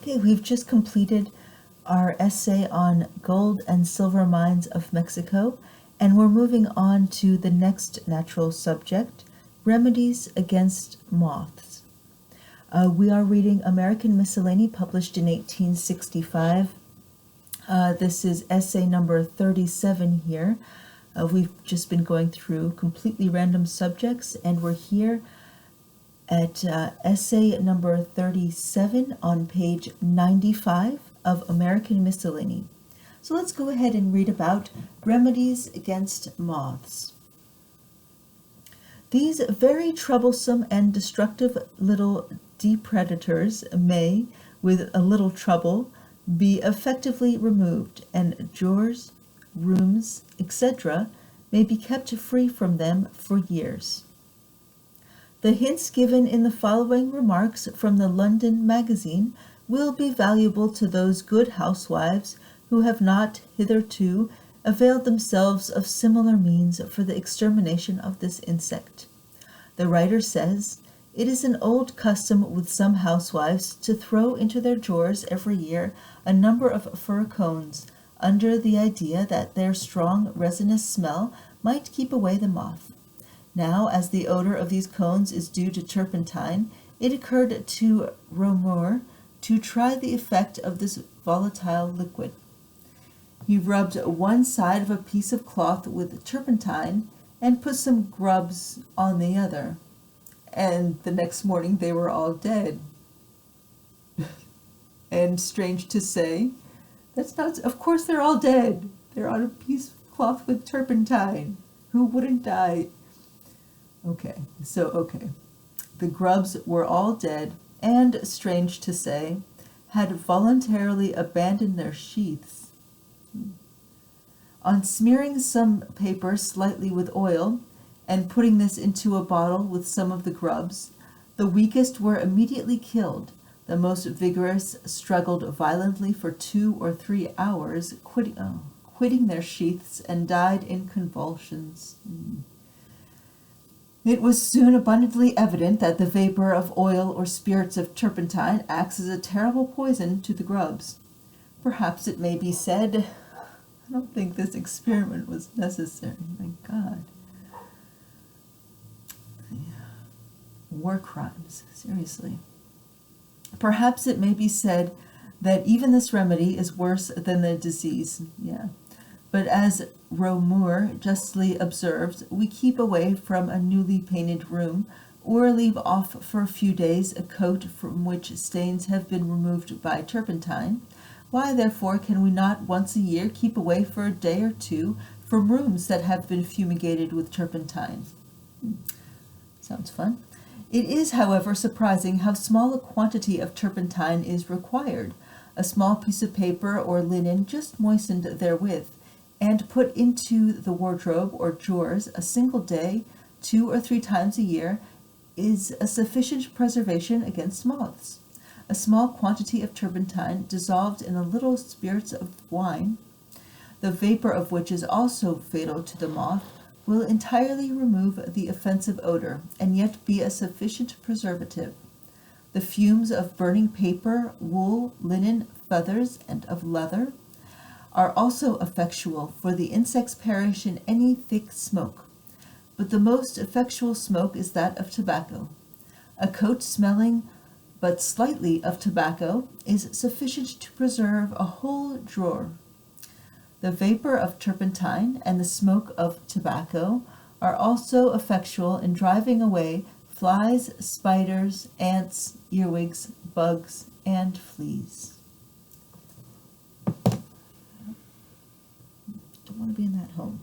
Okay, we've just completed our essay on gold and silver mines of Mexico, and we're moving on to the next natural subject, remedies against moths. We are reading American Miscellany, published in 1865. This is essay number 37 here. We've just been going through completely random subjects, and we're here at essay number 37 on page 95 of American Miscellany. So let's go ahead and read about remedies against moths. These very troublesome and destructive little depredators may, with a little trouble, be effectively removed, and drawers, rooms, etc., may be kept free from them for years. The hints given in the following remarks from the London Magazine will be valuable to those good housewives who have not hitherto availed themselves of similar means for the extermination of this insect. The writer says, "It is an old custom with some housewives to throw into their drawers every year a number of fir cones, under the idea that their strong resinous smell might keep away the moth. Now, as the odor of these cones is due to turpentine, it occurred to Reaumur to try the effect of this volatile liquid. He rubbed one side of a piece of cloth with turpentine and put some grubs on the other, and the next morning they were all dead." And strange to say, that's not, of course they're all dead. They're on a piece of cloth with turpentine. Who wouldn't die? Okay. The grubs were all dead, and, strange to say, had voluntarily abandoned their sheaths. On smearing some paper slightly with oil, and putting this into a bottle with some of the grubs, the weakest were immediately killed. The most vigorous struggled violently for 2 or 3 hours, quitting their sheaths, and died in convulsions. It was soon abundantly evident that the vapor of oil or spirits of turpentine acts as a terrible poison to the grubs. Perhaps it may be said, I don't think this experiment was necessary. My God. War crimes, seriously. Perhaps it may be said that even this remedy is worse than the disease. Yeah. But as Reaumur justly observed, we keep away from a newly painted room, or leave off for a few days a coat from which stains have been removed by turpentine. Why, therefore, can we not once a year keep away for a day or two from rooms that have been fumigated with turpentine? Sounds fun. It is, however, surprising how small a quantity of turpentine is required. A small piece of paper or linen just moistened therewith, and put into the wardrobe or drawers a single day, 2 or 3 times a year, is a sufficient preservation against moths. A small quantity of turpentine dissolved in a little spirits of wine, the vapor of which is also fatal to the moth, will entirely remove the offensive odor, and yet be a sufficient preservative. The fumes of burning paper, wool, linen, feathers, and of leather are also effectual, for the insects perish in any thick smoke. But the most effectual smoke is that of tobacco. A coat smelling but slightly of tobacco is sufficient to preserve a whole drawer. The vapor of turpentine and the smoke of tobacco are also effectual in driving away flies, spiders, ants, earwigs, bugs, and fleas. Don't want to be in that home.